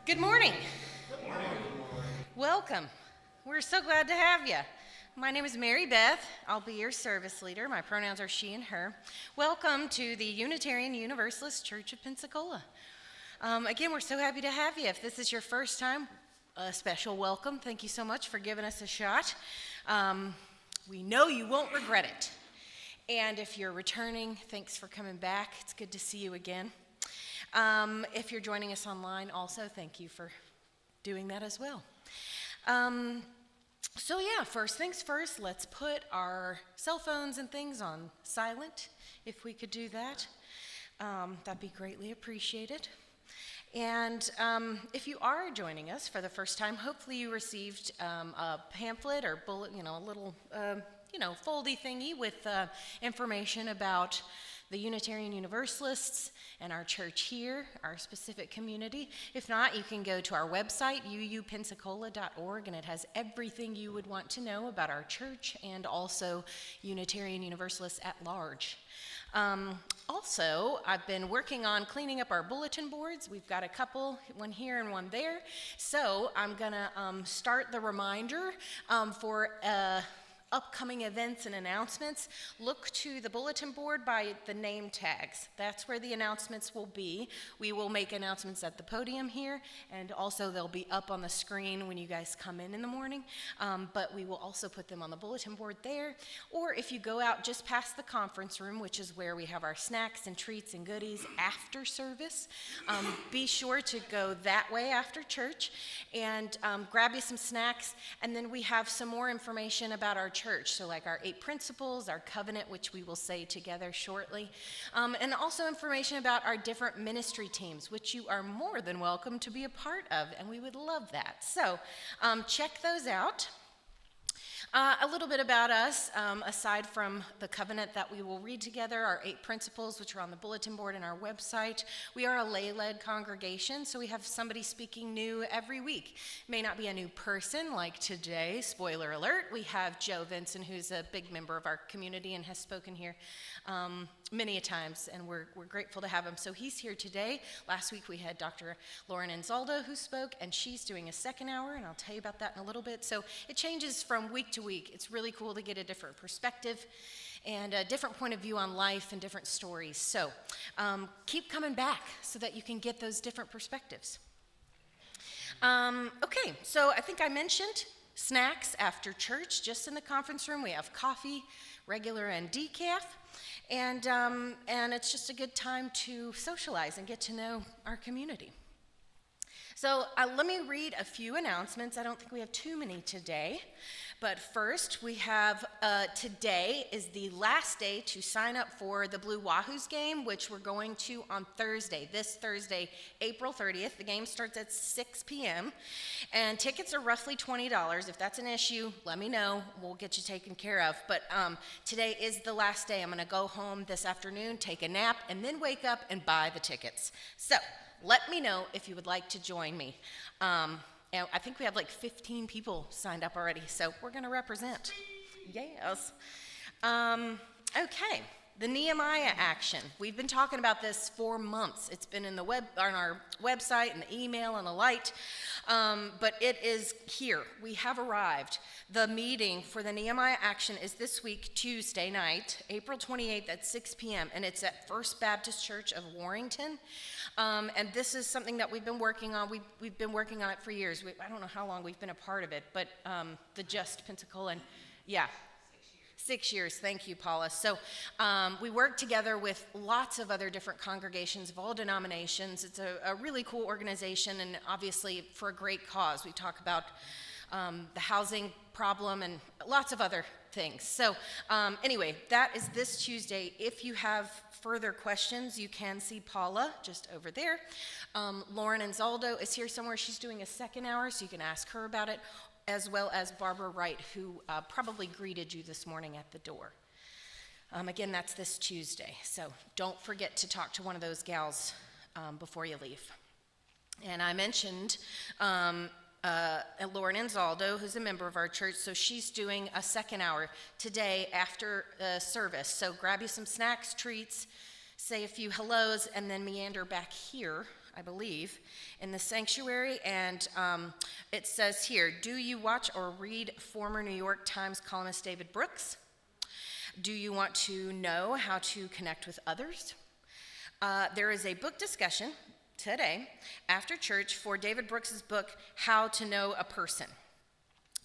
Good morning. Welcome. We're so glad to have you. My name is Mary Beth. I'll be your service leader. My pronouns are she and her. Welcome to the Unitarian Universalist Church of Pensacola. Again, we're so happy to have you. If this is your first time, a special welcome. Thank you so much for giving us a shot. We know you won't regret it. And if you're returning, thanks for coming back. It's good to see you again. If you're joining us online, also thank you for doing that as well. First things first, let's put our cell phones and things on silent. If we could do that, that'd be greatly appreciated. And if you are joining us for the first time, hopefully you received a pamphlet or bullet, a little, foldy thingy with information about the Unitarian Universalists and our church here, our specific community. If not, you can go to our website, uupensacola.org, and it has everything you would want to know about our church and also Unitarian Universalists at large. Also, I've been working on cleaning up our bulletin boards. We've got a couple, one here and one there. So I'm going to start the reminder for upcoming events and announcements. Look to the bulletin board by the name tags. That's where the announcements will be. We will make announcements at the podium here, and also they'll be up on the screen when you guys come in the morning, but we will also put them on the bulletin board there. Or if you go out just past the conference room, which is where we have our snacks and treats and goodies after service, be sure to go that way after church and grab you some snacks, and then we have some more information about our church, so like our 8 principles, our covenant, which we will say together shortly, and also information about our different ministry teams, which you are more than welcome to be a part of, and we would love that. So check those out. A little bit about us, aside from the covenant that we will read together, our 8 principles, which are on the bulletin board and our website. We are a lay-led congregation, so we have somebody speaking new every week. May not be a new person like today, spoiler alert. We have Joe Vinson, who's a big member of our community and has spoken here many a times, and we're grateful to have him. So he's here today. Last week we had Dr. Lauren Anzaldo who spoke, and she's doing a second hour, and I'll tell you about that in a little bit. So it changes from week to week. It's really cool to get a different perspective and a different point of view on life and different stories. So keep coming back so that you can get those different perspectives. So I think I mentioned snacks after church. Just in the conference room, we have coffee, regular and decaf. And it's just a good time to socialize and get to know our community. So let me read a few announcements. I don't think we have too many today. But first, we have today is the last day to sign up for the Blue Wahoos game, which we're going to on Thursday, this Thursday, April 30th. The game starts at 6 p.m. And tickets are roughly $20. If that's an issue, let me know. We'll get you taken care of. But today is the last day. I'm going to go home this afternoon, take a nap, and then wake up and buy the tickets. So let me know if you would like to join me. And I think we have like 15 people signed up already, so we're going to represent. Yes. Okay, the Nehemiah action. We've been talking about this for months. It's been on our website and the email and the light, but it is here. We have arrived. The meeting for the Nehemiah action is this week, Tuesday night, April 28th at 6 p.m., and it's at First Baptist Church of Warrington. And this is something that we've been working on. We've been working on it for years. I don't know how long we've been a part of it, but the Just Pensacola, 6 years. Thank you, Paula. So we work together with lots of other different congregations of all denominations. It's a really cool organization, and obviously for a great cause. We talk about the housing problem and lots of other things. So anyway, that is this Tuesday. If you have further questions, you can see Paula just over there. Lauren Anzaldo is here somewhere. She's doing a second hour, so you can ask her about it, as well as Barbara Wright, who probably greeted you this morning at the door. Again, that's this Tuesday, so don't forget to talk to one of those gals before you leave. And I mentioned Lauren Anzaldo, who's a member of our church, so she's doing a second hour today after service. So grab you some snacks, treats, say a few hellos, and then meander back here I believe, in the sanctuary, and it says here, do you watch or read former New York Times columnist David Brooks? Do you want to know how to connect with others? There is a book discussion today after church for David Brooks' book, How to Know a Person.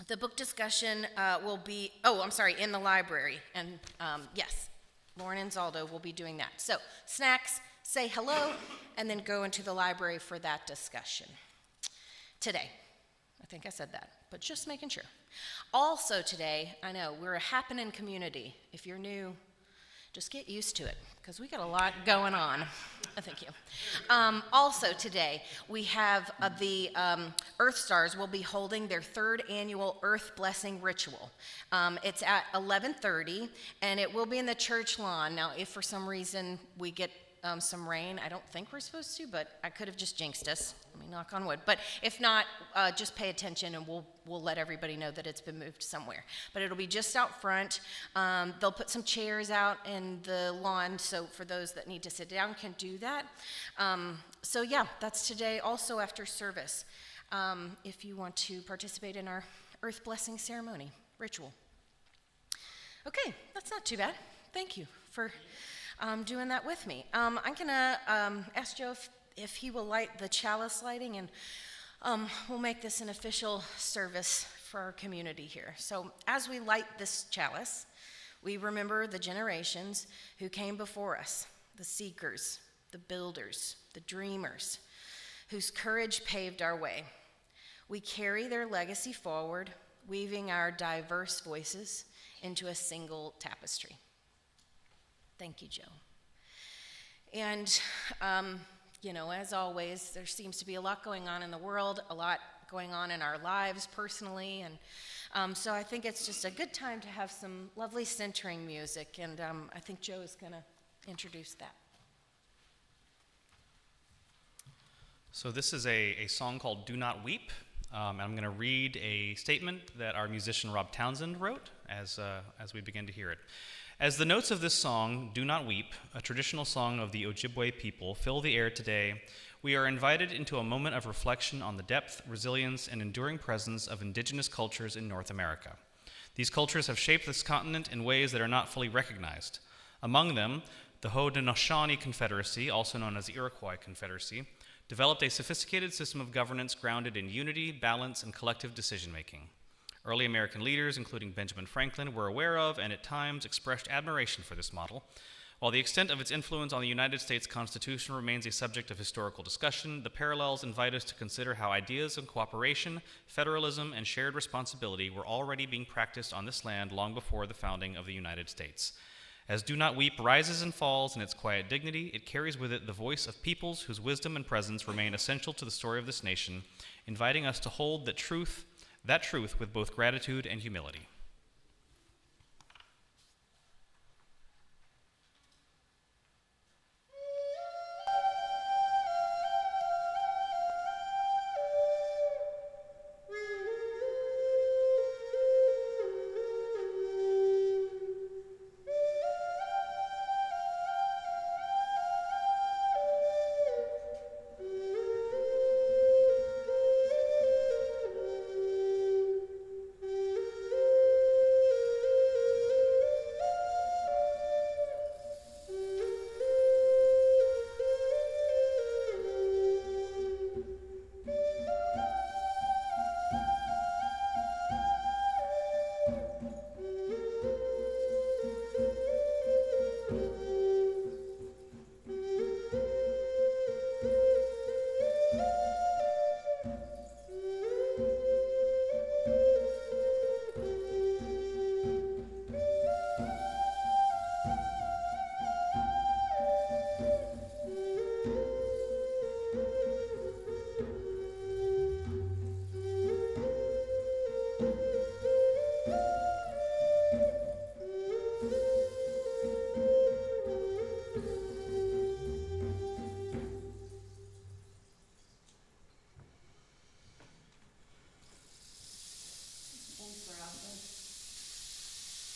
The book discussion will be, in the library. And yes, Lauren and Zaldo will be doing that. So snacks, say hello, and then go into the library for that discussion today. I think I said that, but just making sure. Also today, I know, we're a happening community. If you're new, just get used to it, because we got a lot going on. Thank you. Also today, we have the Earth Stars will be holding their third annual Earth Blessing Ritual. It's at 11:30, and it will be in the church lawn. Now, if for some reason we get some rain, I don't think we're supposed to, but I could have just jinxed us. Let me knock on wood. But if not, just pay attention, and we'll let everybody know that it's been moved somewhere. But it'll be just out front. They'll put some chairs out in the lawn, so for those that need to sit down can do that. So yeah, that's today. Also after service, if you want to participate in our Earth Blessing Ceremony ritual. Okay, that's not too bad. Thank you for doing that with me. I'm gonna ask Joe if he will light the chalice lighting, and we'll make this an official service for our community here. So as we light this chalice, we remember the generations who came before us, the seekers, the builders, the dreamers, whose courage paved our way. We carry their legacy forward, weaving our diverse voices into a single tapestry. Thank you, Joe. And, as always, there seems to be a lot going on in the world, a lot going on in our lives personally, and so I think it's just a good time to have some lovely centering music, and I think Joe is going to introduce that. So this is a song called Do Not Weep. And I'm going to read a statement that our musician Rob Townsend wrote as we begin to hear it. As the notes of this song, Do Not Weep, a traditional song of the Ojibwe people, fill the air today, we are invited into a moment of reflection on the depth, resilience, and enduring presence of indigenous cultures in North America. These cultures have shaped this continent in ways that are not fully recognized. Among them, the Haudenosaunee Confederacy, also known as the Iroquois Confederacy, developed a sophisticated system of governance grounded in unity, balance, and collective decision-making. Early American leaders, including Benjamin Franklin, were aware of and at times expressed admiration for this model. While the extent of its influence on the United States Constitution remains a subject of historical discussion, the parallels invite us to consider how ideas of cooperation, federalism, and shared responsibility were already being practiced on this land long before the founding of the United States. As Do Not Weep rises and falls in its quiet dignity, it carries with it the voice of peoples whose wisdom and presence remain essential to the story of this nation, inviting us to hold that truth with both gratitude and humility.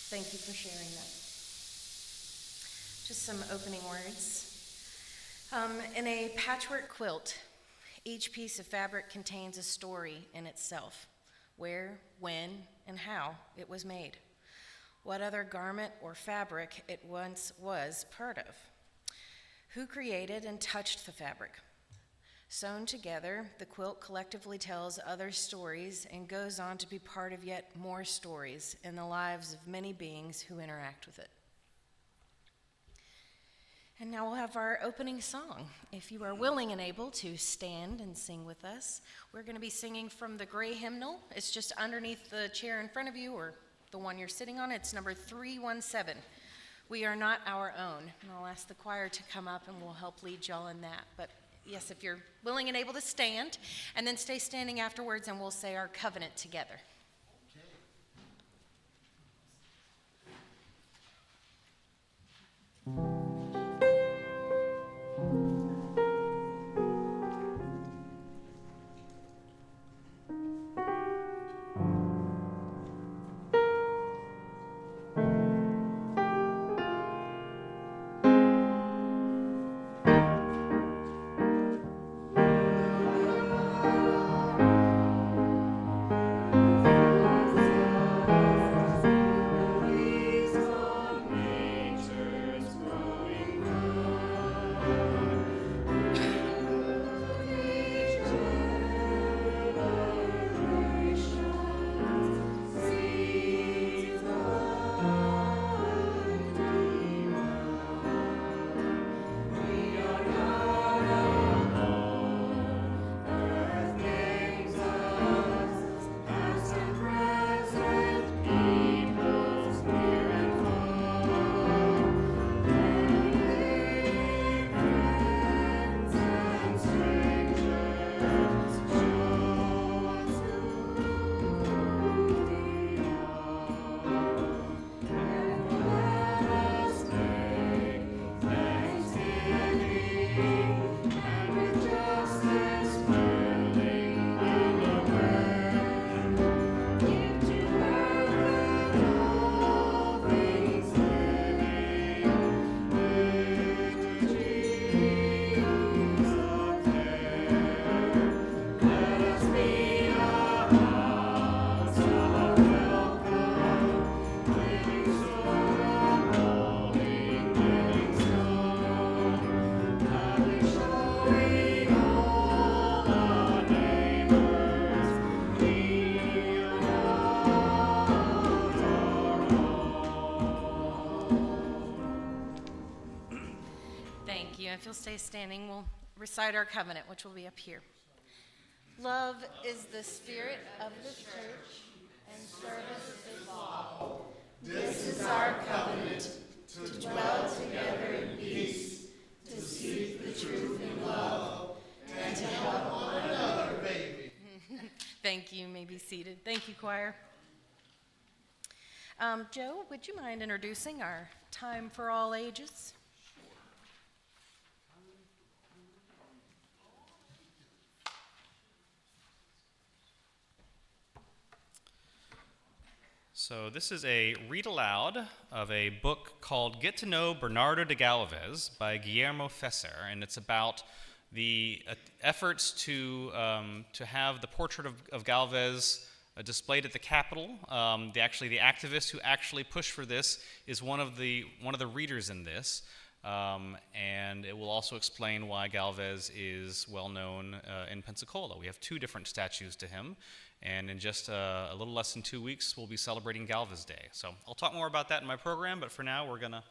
Thank you for sharing that. Just some opening words. In a patchwork quilt, each piece of fabric contains a story in itself: where, when, and how it was made, what other garment or fabric it once was part of, who created and touched the fabric. Sewn together, the quilt collectively tells other stories and goes on to be part of yet more stories in the lives of many beings who interact with it. And now we'll have our opening song. If you are willing and able to stand and sing with us, we're going to be singing from the gray hymnal. It's just underneath the chair in front of you, or the one you're sitting on. It's number 317. We Are Not Our Own. And I'll ask the choir to come up and we'll help lead y'all in that. But yes, if you're willing and able to stand, and then stay standing afterwards, and we'll say our covenant together. If you'll stay standing, we'll recite our covenant, which will be up here. Love is the spirit of the church, and service is law. This is our covenant, to dwell together in peace, to seek the truth in love, and to help one another, baby. Thank you. You may be seated. Thank you, choir. Joe, would you mind introducing our Time for All Ages? So this is a read aloud of a book called Get to Know Bernardo de Galvez by Guillermo Fesser, and it's about the efforts to have the portrait of Galvez displayed at the Capitol. The activist who actually pushed for this is one of the readers in this, and it will also explain why Galvez is well known in Pensacola. We have 2 different statues to him. And in just a little less than 2 weeks, we'll be celebrating Galvez Day. So I'll talk more about that in my program, but for now, we're going to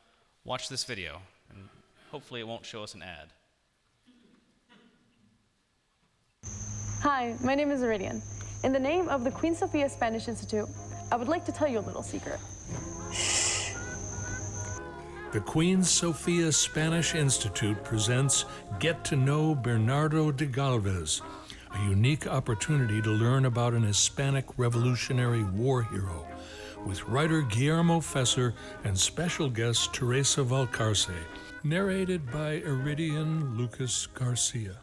watch this video. And hopefully it won't show us an ad. Hi, my name is Iridian. In the name of the Queen Sofia Spanish Institute, I would like to tell you a little secret. The Queen Sofia Spanish Institute presents Get to Know Bernardo de Galvez, a unique opportunity to learn about an Hispanic Revolutionary War hero, with writer Guillermo Fesser and special guest Teresa Valcarce, narrated by Iridian Lucas Garcia.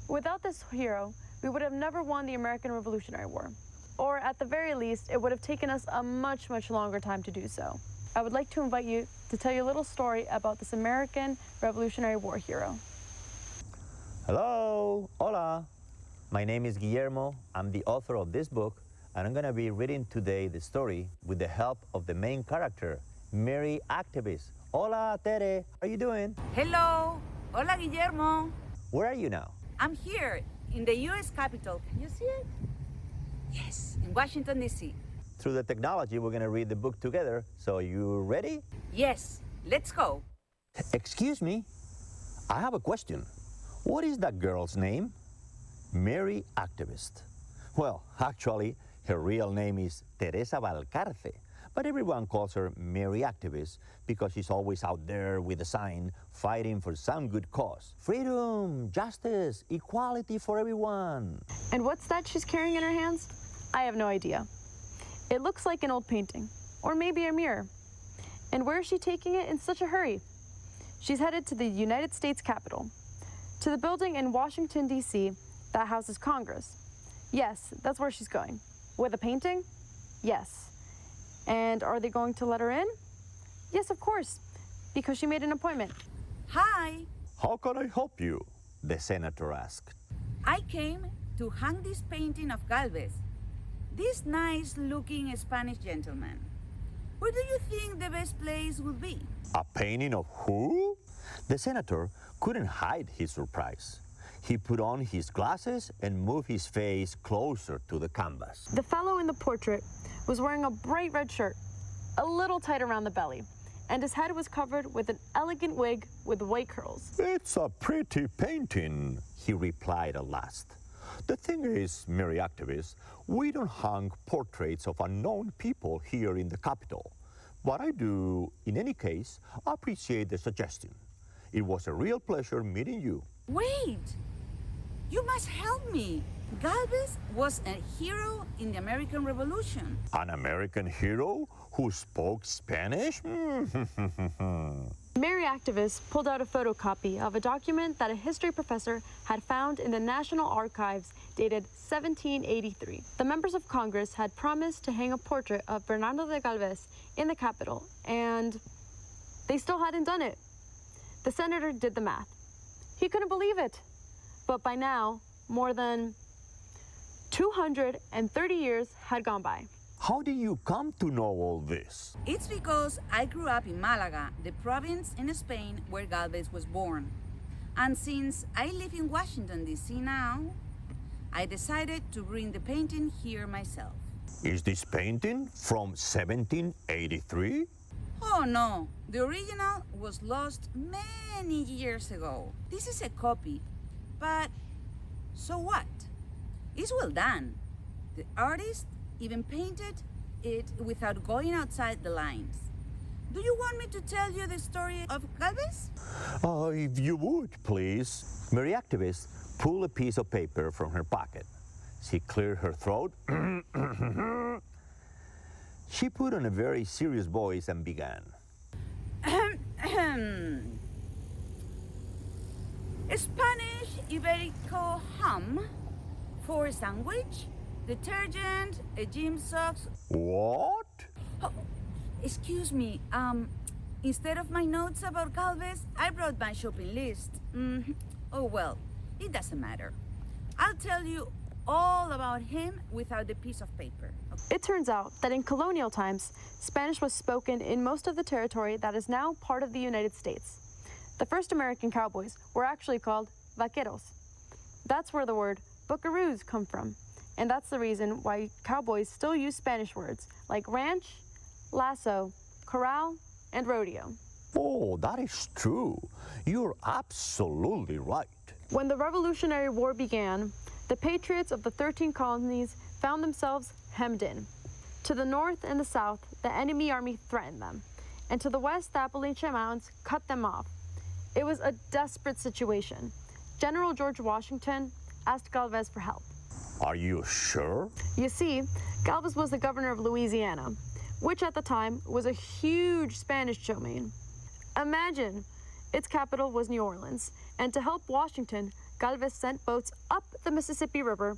Without this hero, we would have never won the American Revolutionary War. Or at the very least, it would have taken us a much, much longer time to do so. I would like to invite you to tell you a little story about this American Revolutionary War hero. Hello, hola. My name is Guillermo. I'm the author of this book, and I'm going to be reading today the story with the help of the main character, Mary Activist. Hola, Tere. How are you doing? Hello. Hola, Guillermo. Where are you now? I'm here in the U.S. Capitol. Can you see it? Yes, in Washington, D.C. Through the technology, we're going to read the book together. So you ready? Yes, let's go. Excuse me. I have a question. What is that girl's name? Mary Activist. Well, actually, her real name is Teresa Valcarce, but everyone calls her Mary Activist because she's always out there with a sign fighting for some good cause. Freedom, justice, equality for everyone. And what's that she's carrying in her hands? I have no idea. It looks like an old painting, or maybe a mirror. And where is she taking it in such a hurry? She's headed to the United States Capitol, to the building in Washington, D.C. that houses Congress. Yes, that's where she's going. With a painting? Yes. And are they going to let her in? Yes, of course, because she made an appointment. Hi. How can I help you? The senator asked. I came to hang this painting of Galvez, this nice-looking Spanish gentleman. Where do you think the best place would be? A painting of who? The senator couldn't hide his surprise. He put on his glasses and moved his face closer to the canvas. The fellow in the portrait was wearing a bright red shirt, a little tight around the belly, and his head was covered with an elegant wig with white curls. It's a pretty painting, he replied at last. The thing is, Mary Activist, we don't hang portraits of unknown people here in the Capitol. But I do, in any case, appreciate the suggestion. It was a real pleasure meeting you. Wait! You must help me. Galvez was a hero in the American Revolution. An American hero who spoke Spanish? Mary Activist pulled out a photocopy of a document that a history professor had found in the National Archives dated 1783. The members of Congress had promised to hang a portrait of Bernardo de Galvez in the Capitol, and they still hadn't done it. The senator did the math. He couldn't believe it. But by now, more than 230 years had gone by. How did you come to know all this? It's because I grew up in Malaga, the province in Spain where Galvez was born. And since I live in Washington, D.C. now, I decided to bring the painting here myself. Is this painting from 1783? Oh no, the original was lost many years ago. This is a copy, but so what? It's well done. The artist even painted it without going outside the lines. Do you want me to tell you the story of Galvez? If you would, please. Mary Activist pulled a piece of paper from her pocket. She cleared her throat. She put on a very serious voice and began. Spanish Iberico ham for a sandwich, detergent, gym socks. What? Oh, excuse me, instead of my notes about Galvez, I brought my shopping list. Oh well, it doesn't matter. I'll tell you all about him without the piece of paper. It turns out that in colonial times, Spanish was spoken in most of the territory that is now part of the United States. The first American cowboys were actually called vaqueros. That's where the word buckaroos come from. And that's the reason why cowboys still use Spanish words like ranch, lasso, corral, and rodeo. Oh, that is true. You're absolutely right. When the Revolutionary War began, the patriots of the 13 colonies found themselves hemmed in. To the north and the south, the enemy army threatened them, and to the west, the Appalachian Mountains cut them off. It was a desperate situation. General George Washington asked Galvez for help. Are you sure? You see, Galvez was the governor of Louisiana, which at the time was a huge Spanish domain. Imagine, its capital was New Orleans, and to help Washington, Galvez sent boats up the Mississippi River,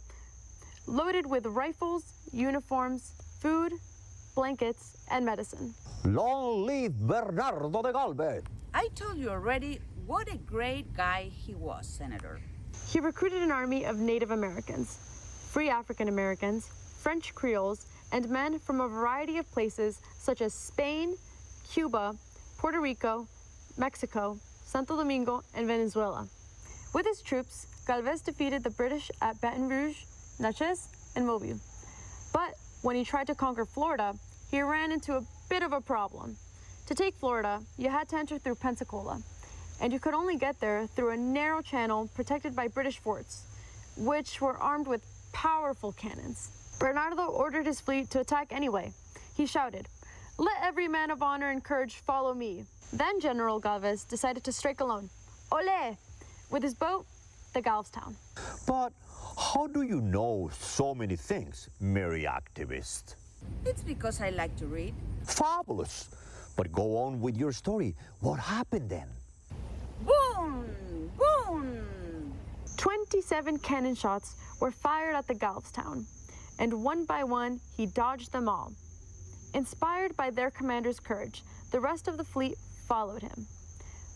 loaded with rifles, uniforms, food, blankets, and medicine. Long live Bernardo de Galvez! I told you already what a great guy he was, Senator. He recruited an army of Native Americans, free African Americans, French Creoles, and men from a variety of places such as Spain, Cuba, Puerto Rico, Mexico, Santo Domingo, and Venezuela. With his troops, Galvez defeated the British at Baton Rouge, Natchez, and Mobile. But when he tried to conquer Florida, he ran into a bit of a problem. To take Florida, you had to enter through Pensacola, and you could only get there through a narrow channel protected by British forts, which were armed with powerful cannons. Bernardo ordered his fleet to attack anyway. He shouted, "Let every man of honor and courage follow me." Then General Galvez decided to strike alone, ole, with his boat, the Galvestown. But how do you know so many things, Mary activist? It's because I like to read. Fabulous! But go on with your story. What happened then? Boom! Boom! 27 cannon shots were fired at the Galvestown, and one by one he dodged them all. Inspired by their commander's courage, the rest of the fleet followed him.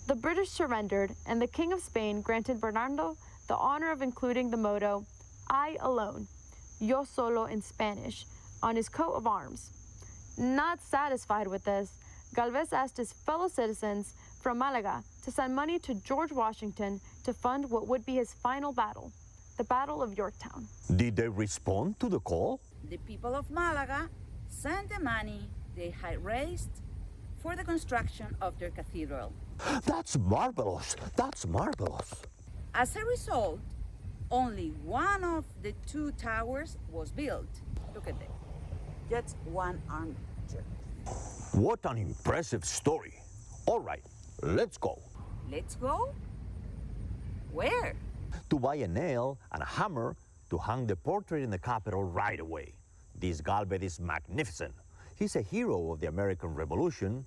The British surrendered, and the King of Spain granted Bernardo the honor of including the motto, "I alone," yo solo in Spanish, on his coat of arms. Not satisfied with this, Galvez asked his fellow citizens from Malaga to send money to George Washington to fund what would be his final battle, the Battle of Yorktown. Did they respond to the call? The people of Malaga sent the money they had raised for the construction of their cathedral. That's marvelous! That's marvelous! As a result, only one of the two towers was built. Look at that. Just one armature. What an impressive story. All right, let's go. Let's go? Where? To buy a nail and a hammer to hang the portrait in the Capitol right away. This Galvez is magnificent. He's a hero of the American Revolution,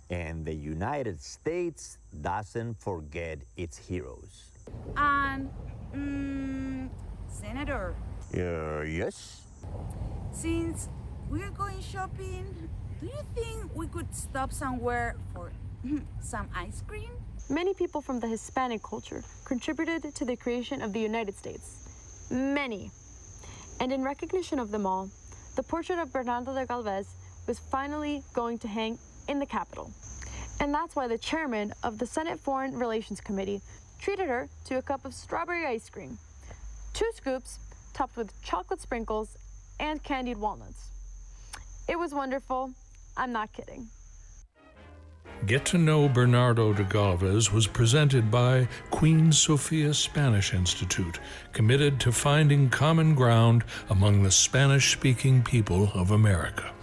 and the United States doesn't forget its heroes. And, Senator, Yes? since we're going shopping, do you think we could stop somewhere for some ice cream? Many people from the Hispanic culture contributed to the creation of the United States. Many. And in recognition of them all, the portrait of Bernardo de Galvez was finally going to hang in the Capitol. And that's why the chairman of the Senate Foreign Relations Committee treated her to a cup of strawberry ice cream, 2 scoops topped with chocolate sprinkles and candied walnuts. It was wonderful. I'm not kidding. Get to Know Bernardo de Galvez was presented by Queen Sofia Spanish Institute, committed to finding common ground among the Spanish-speaking people of America.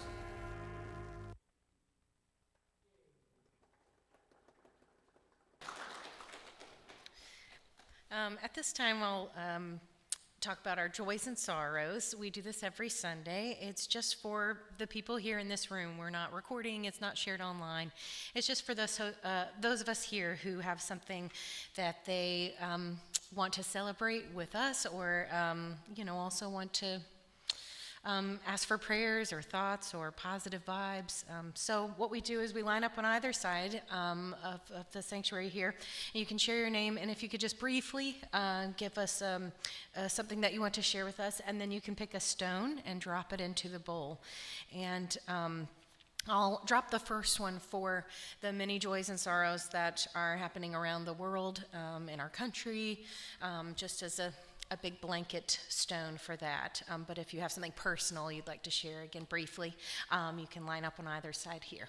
At this time, I'll talk about our joys and sorrows. We do this every Sunday. It's just for the people here in this room. We're not recording. It's not shared online. It's just for those of us here who have something that they want to celebrate with us, or also want to ask for prayers or thoughts or positive vibes. So what we do is we line up on either side of the sanctuary here. And you can share your name, and if you could just briefly give us something that you want to share with us, and then you can pick a stone and drop it into the bowl. And I'll drop the first one for the many joys and sorrows that are happening around the world, in our country, just as a big blanket stone for that. But if you have something personal you'd like to share, again, briefly, you can line up on either side here.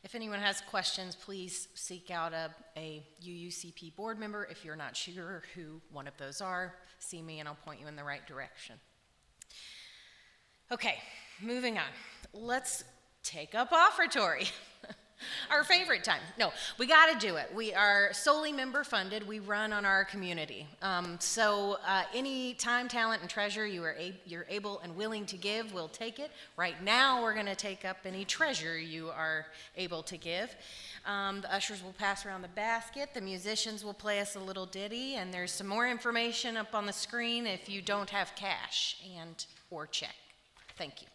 If anyone has questions, please seek out a UUCP board member. If you're not sure who one of those are, see me and I'll point you in the right direction. Okay, moving on. Let's take up offertory. Our favorite time. No, we got to do it. We are solely member funded. We run on our community. So any time, talent, and treasure you're able and willing to give, we'll take it. Right now, we're going to take up any treasure you are able to give. The ushers will pass around the basket. The musicians will play us a little ditty, and there's some more information up on the screen if you don't have cash or check. Thank you.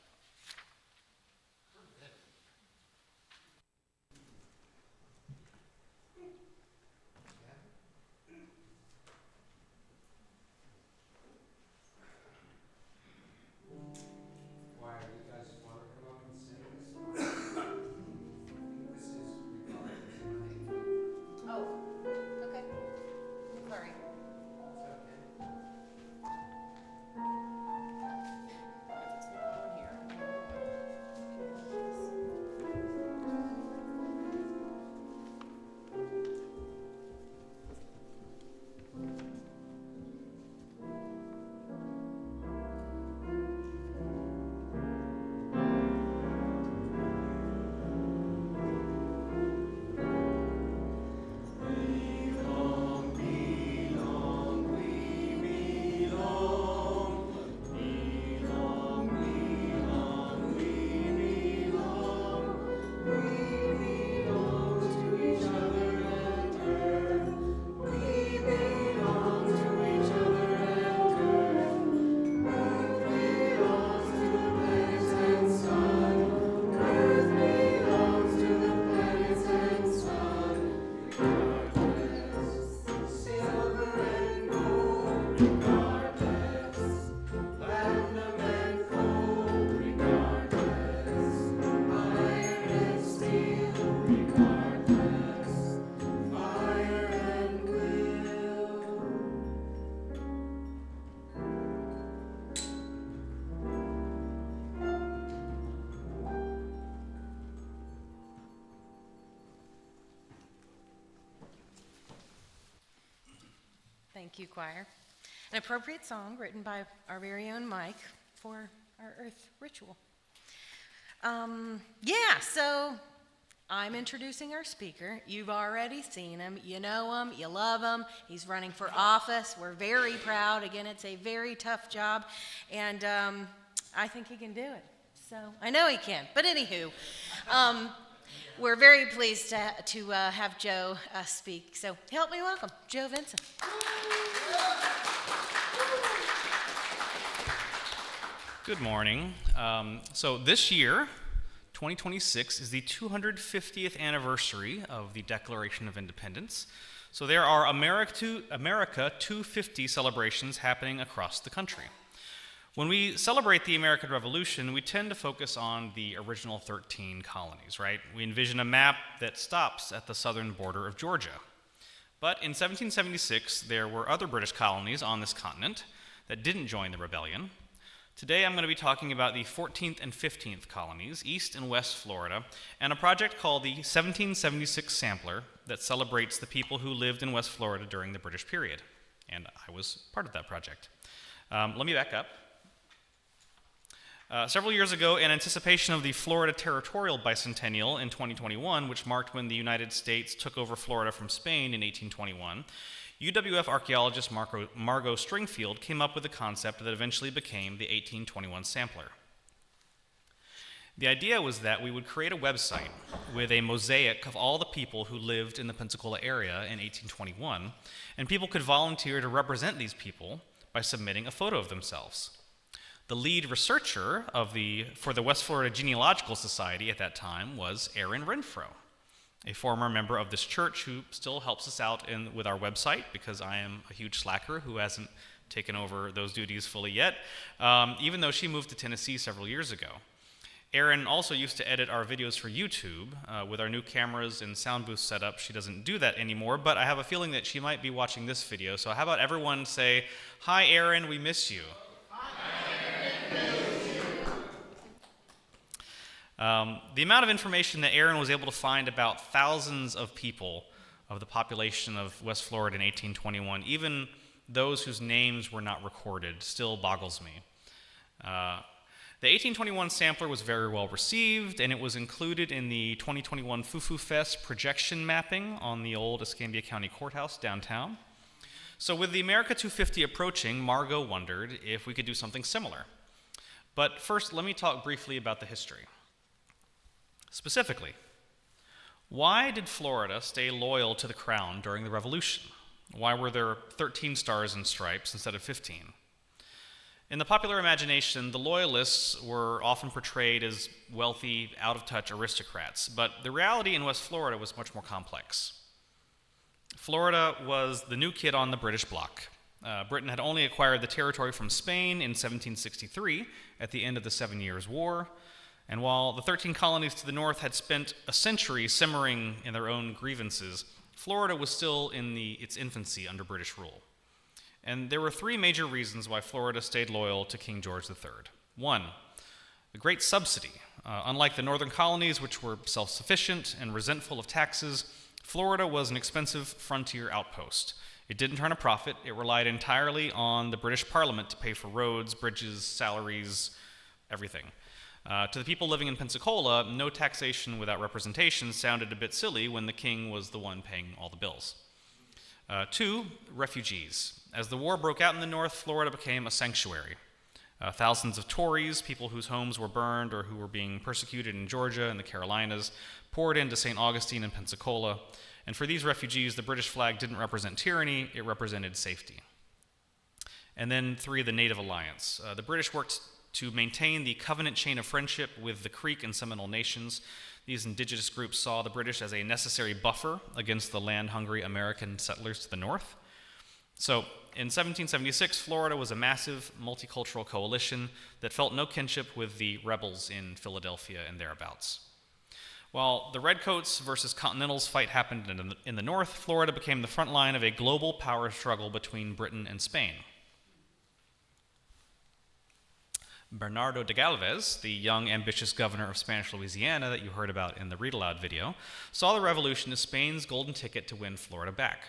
Thank you, choir. An appropriate song written by our very own Mike for our Earth ritual. So I'm introducing our speaker. You've already seen him. You know him. You love him. He's running for office. We're very proud. Again, it's a very tough job, and I think he can do it. So I know he can. But anywho, we're very pleased to have Joe speak. So help me welcome Joe Vinson. Good morning. So this year, 2026, is the 250th anniversary of the Declaration of Independence. So there are America 250 celebrations happening across the country. When we celebrate the American Revolution, we tend to focus on the original 13 colonies, right? We envision a map that stops at the southern border of Georgia. But in 1776, there were other British colonies on this continent that didn't join the rebellion. Today I'm going to be talking about the 14th and 15th colonies, East and West Florida, and a project called the 1776 Sampler that celebrates the people who lived in West Florida during the British period. And I was part of that project. Let me back up. Several years ago, in anticipation of the Florida Territorial Bicentennial in 2021, which marked when the United States took over Florida from Spain in 1821, UWF archaeologist Margot Stringfield came up with a concept that eventually became the 1821 Sampler. The idea was that we would create a website with a mosaic of all the people who lived in the Pensacola area in 1821, and people could volunteer to represent these people by submitting a photo of themselves. The lead researcher for the West Florida Genealogical Society at that time was Aaron Renfro, a former member of this church who still helps us out with our website because I am a huge slacker who hasn't taken over those duties fully yet, even though she moved to Tennessee several years ago. Erin also used to edit our videos for YouTube. With our new cameras and sound booth setup, she doesn't do that anymore, but I have a feeling that she might be watching this video, so how about everyone say, "Hi Erin, we miss you." The amount of information that Aaron was able to find about thousands of people of the population of West Florida in 1821, even those whose names were not recorded, still boggles me. The 1821 sampler was very well received, and it was included in the 2021 Fufu Fest projection mapping on the old Escambia County Courthouse downtown. So with the America 250 approaching, Margot wondered if we could do something similar. But first, let me talk briefly about the history. Specifically, why did Florida stay loyal to the crown during the Revolution? Why were there 13 stars and stripes instead of 15? In the popular imagination, the Loyalists were often portrayed as wealthy, out-of-touch aristocrats, but the reality in West Florida was much more complex. Florida was the new kid on the British bloc. Britain had only acquired the territory from Spain in 1763 at the end of the 7 Years' War, and while the 13 colonies to the north had spent a century simmering in their own grievances, Florida was still in its infancy under British rule. And there were three major reasons why Florida stayed loyal to King George III. One, the Great Subsidy. Unlike the northern colonies, which were self-sufficient and resentful of taxes, Florida was an expensive frontier outpost. It didn't turn a profit. It relied entirely on the British Parliament to pay for roads, bridges, salaries, everything. To the people living in Pensacola, no taxation without representation sounded a bit silly when the king was the one paying all the bills. Two, refugees. As the war broke out in the north, Florida became a sanctuary. Thousands of Tories, people whose homes were burned or who were being persecuted in Georgia and the Carolinas, poured into St. Augustine and Pensacola. And for these refugees, the British flag didn't represent tyranny, it represented safety. And then three, the Native Alliance. The British worked to maintain the covenant chain of friendship with the Creek and Seminole nations. These indigenous groups saw the British as a necessary buffer against the land-hungry American settlers to the north. So, in 1776, Florida was a massive multicultural coalition that felt no kinship with the rebels in Philadelphia and thereabouts. While the Redcoats versus Continentals fight happened in the north, Florida became the front line of a global power struggle between Britain and Spain. Bernardo de Galvez, the young, ambitious governor of Spanish Louisiana that you heard about in the read-aloud video, saw the revolution as Spain's golden ticket to win Florida back.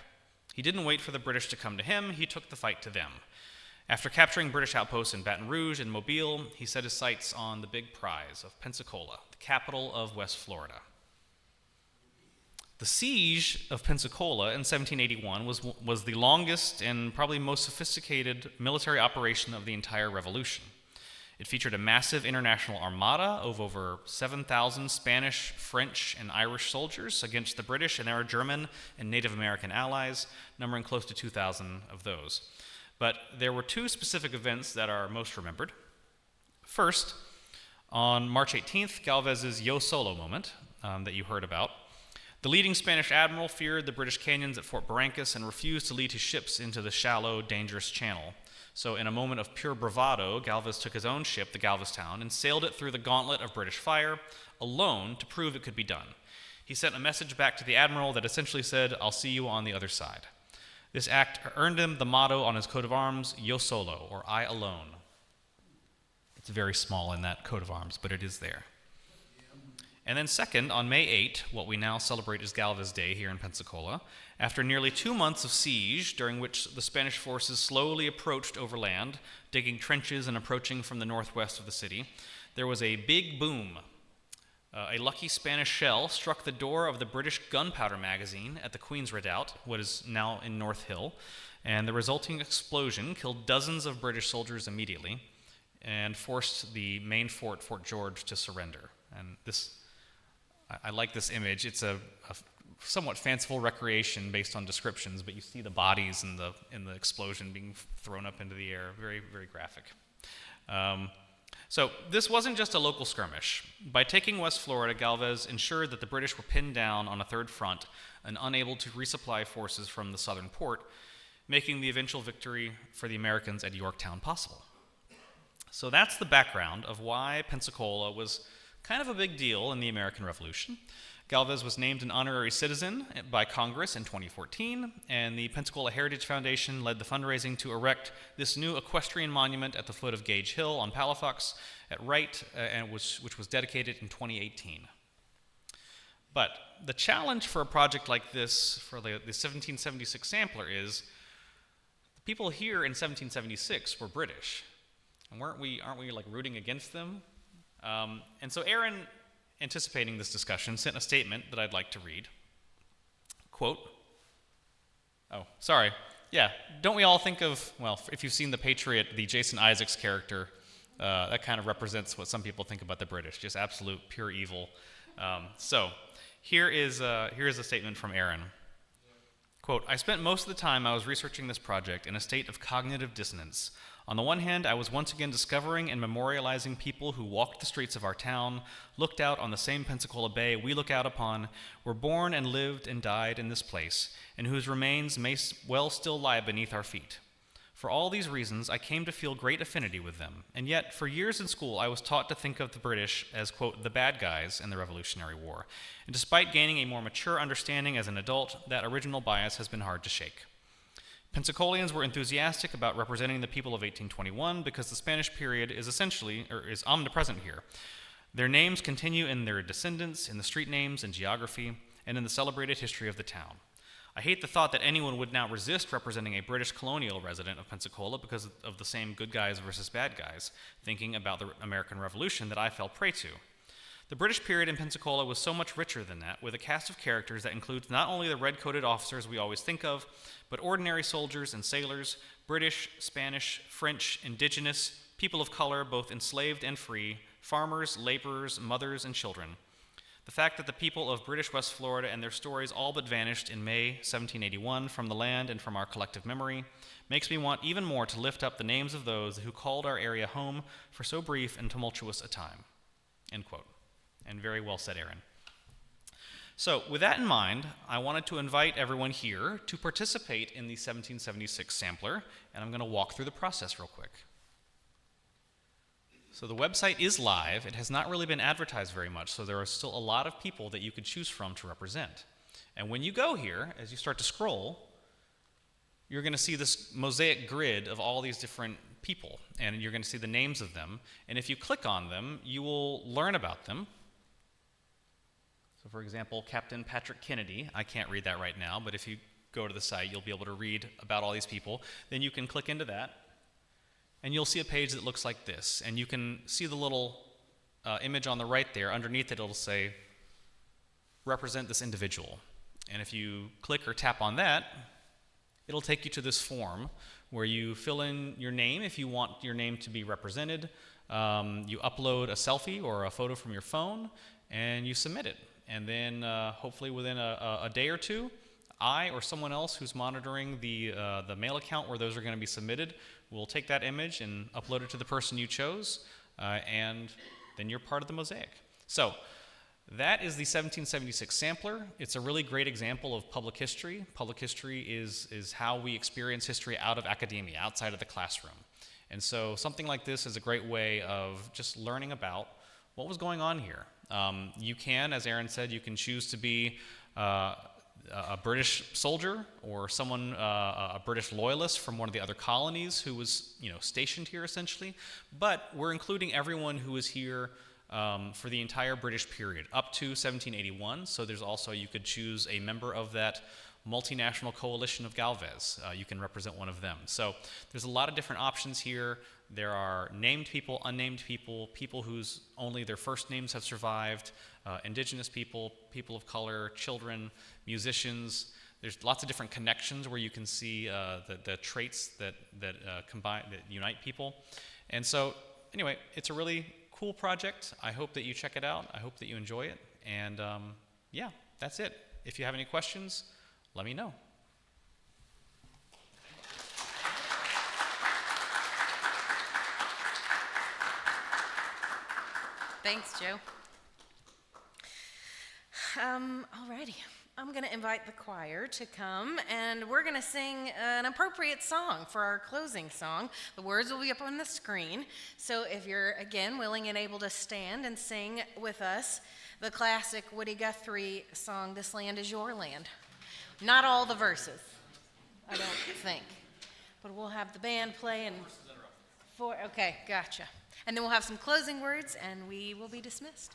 He didn't wait for the British to come to him, he took the fight to them. After capturing British outposts in Baton Rouge and Mobile, he set his sights on the big prize of Pensacola, the capital of West Florida. The siege of Pensacola in 1781 was the longest and probably most sophisticated military operation of the entire Revolution. It featured a massive international armada of over 7,000 Spanish, French, and Irish soldiers against the British and their German and Native American allies, numbering close to 2,000 of those. But there were two specific events that are most remembered. First, on March 18th, Galvez's Yo Solo moment that you heard about, the leading Spanish admiral feared the British canyons at Fort Barrancas and refused to lead his ships into the shallow, dangerous channel. So in a moment of pure bravado, Galvez took his own ship, the Galvestown, and sailed it through the gauntlet of British fire, alone, to prove it could be done. He sent a message back to the admiral that essentially said, "I'll see you on the other side." This act earned him the motto on his coat of arms, Yo Solo, or I alone. It's very small in that coat of arms, but it is there. And then second, on May 8, what we now celebrate as Galvez Day here in Pensacola, after nearly 2 months of siege, during which the Spanish forces slowly approached overland, digging trenches and approaching from the northwest of the city, there was a big boom. A lucky Spanish shell struck the door of the British gunpowder magazine at the Queen's Redoubt, what is now in North Hill, and the resulting explosion killed dozens of British soldiers immediately and forced the main fort, Fort George, to surrender. And I like this image. It's a somewhat fanciful recreation based on descriptions, but you see the bodies in the explosion being thrown up into the air. Very, very graphic. So this wasn't just a local skirmish. By taking West Florida, Galvez ensured that the British were pinned down on a third front and unable to resupply forces from the southern port, making the eventual victory for the Americans at Yorktown possible. So that's the background of why Pensacola was kind of a big deal in the American Revolution. Galvez was named an honorary citizen by Congress in 2014, and the Pensacola Heritage Foundation led the fundraising to erect this new equestrian monument at the foot of Gage Hill on Palafox at Wright, which was dedicated in 2018. But the challenge for a project like this, for the 1776 sampler, is the people here in 1776 were British, and aren't we like rooting against them? And so Aaron, anticipating this discussion, sent a statement that I'd like to read. Quote, don't we all think of, well, if you've seen The Patriot, the Jason Isaacs character, that kind of represents what some people think about the British, just absolute pure evil. So here is a statement from Aaron. Quote, I spent most of the time I was researching this project in a state of cognitive dissonance. On the one hand, I was once again discovering and memorializing people who walked the streets of our town, looked out on the same Pensacola Bay we look out upon, were born and lived and died in this place, and whose remains may well still lie beneath our feet. For all these reasons, I came to feel great affinity with them, and yet, for years in school, I was taught to think of the British as, quote, the bad guys in the Revolutionary War, and despite gaining a more mature understanding as an adult, that original bias has been hard to shake. Pensacolians were enthusiastic about representing the people of 1821 because the Spanish period is omnipresent here. Their names continue in their descendants, in the street names and geography, and in the celebrated history of the town. I hate the thought that anyone would now resist representing a British colonial resident of Pensacola because of the same good guys versus bad guys, thinking about the American Revolution that I fell prey to. The British period in Pensacola was so much richer than that, with a cast of characters that includes not only the red-coated officers we always think of, but ordinary soldiers and sailors, British, Spanish, French, indigenous, people of color, both enslaved and free, farmers, laborers, mothers, and children. The fact that the people of British West Florida and their stories all but vanished in May 1781 from the land and from our collective memory makes me want even more to lift up the names of those who called our area home for so brief and tumultuous a time. End quote. And very well said, Aaron. So with that in mind, I wanted to invite everyone here to participate in the 1776 sampler, and I'm going to walk through the process real quick. So the website is live. It has not really been advertised very much, so there are still a lot of people that you could choose from to represent. And when you go here, as you start to scroll, you're going to see this mosaic grid of all these different people, and you're going to see the names of them. And if you click on them, you will learn about them. So for example, Captain Patrick Kennedy, I can't read that right now, but if you go to the site, you'll be able to read about all these people. Then you can click into that, and you'll see a page that looks like this. And you can see the little image on the right there. Underneath it, it'll say, represent this individual. And if you click or tap on that, it'll take you to this form where you fill in your name if you want your name to be represented. You upload a selfie or a photo from your phone, and you submit it. And then hopefully within a day or two, I or someone else who's monitoring the mail account where those are going to be submitted will take that image and upload it to the person you chose, and then you're part of the mosaic. So that is the 1776 sampler. It's a really great example of public history. Public history is how we experience history out of academia, outside of the classroom. And so something like this is a great way of just learning about what was going on here. You can, as Aaron said, you can choose to be a British soldier or someone, a British loyalist from one of the other colonies who was, stationed here essentially. But we're including everyone who was here for the entire British period, up to 1781. So there's also, you could choose a member of that multinational coalition of Galvez. You can represent one of them. So there's a lot of different options here. There are named people, unnamed people, people whose only their first names have survived, indigenous people, people of color, children, musicians. There's lots of different connections where you can see the traits that combine, that unite people. And so anyway, it's a really cool project. I hope that you check it out. I hope that you enjoy it. And yeah, that's it. If you have any questions, let me know. Thanks, Joe. Alrighty, I'm going to invite the choir to come, and we're going to sing an appropriate song for our closing song. The words will be up on the screen, so if you're, again, willing and able to stand and sing with us the classic Woody Guthrie song, This Land Is Your Land. Not all the verses, I don't think, but we'll have the band play and okay, gotcha. And then we'll have some closing words, and we will be dismissed.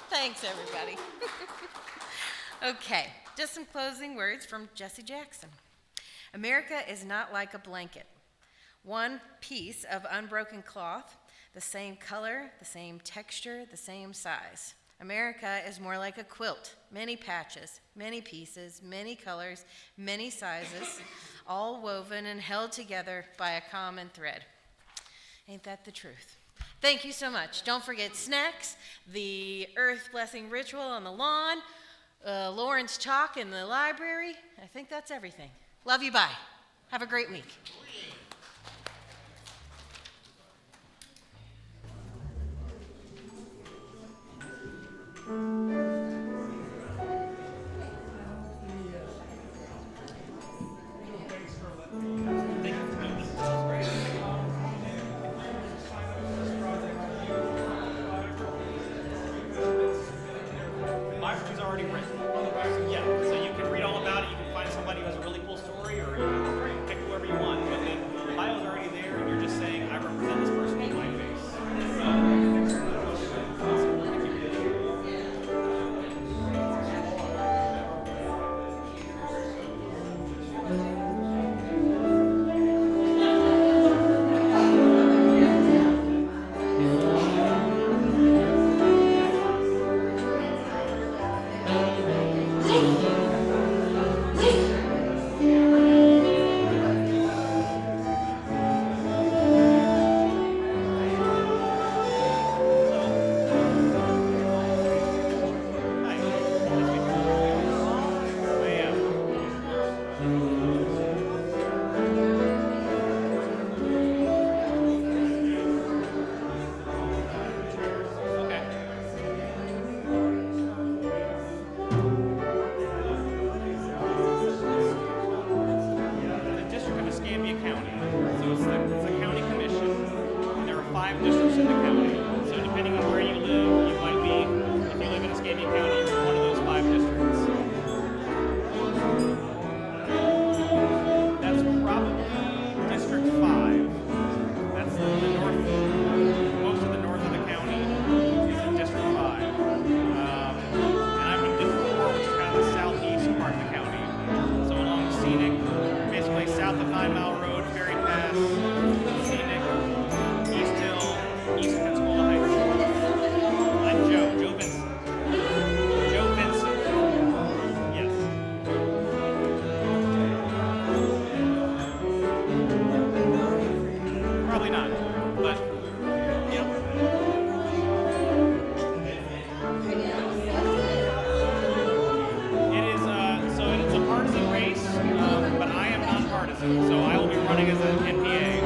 Thanks, everybody. Okay, just some closing words from Jesse Jackson. America is not like a blanket. One piece of unbroken cloth, the same color, the same texture, the same size. America is more like a quilt, many patches, many pieces, many colors, many sizes, all woven and held together by a common thread. Ain't that the truth? Thank you so much. Don't forget snacks, the earth blessing ritual on the lawn, Lauren's talk in the library. I think that's everything. Love you, bye. Have a great week. 5 districts in the county. So depending on where you live, you might be, if you live in Escambia County, you're in one of those 5 districts. That's probably District 5. That's the north, most of the north of the county is in District 5. And I'm in District 4, which is kind of the southeast part of the county. So along Scenic, basically south of 9 Mile Road, Ferry Pass, Scenic, East Hill, East Pensacola Heights. I'm Joe Vinson. Joe Vinson. Yes. Probably not, but yeah. It is so it's a partisan race, but I am nonpartisan, so I will be running as an NPA.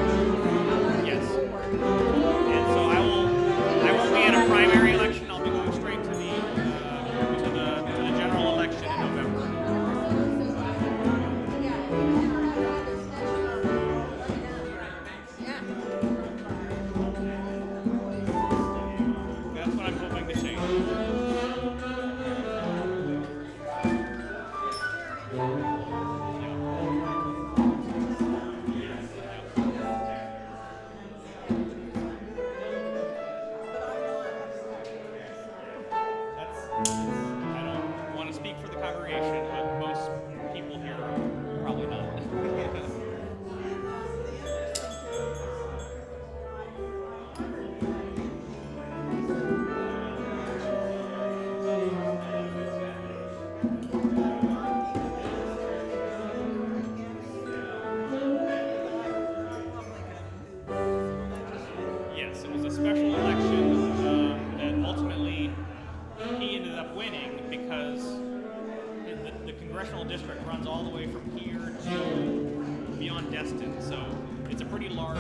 Yes, and so I won't be in a primary election. I'll be going straight to the general election in November. That's what I'm hoping to change. I don't want to speak for the congregation, but most people here are probably not. Yes, it was a special election that ultimately he ended up winning because the congressional district runs all the way from here to beyond Destin. So it's a pretty large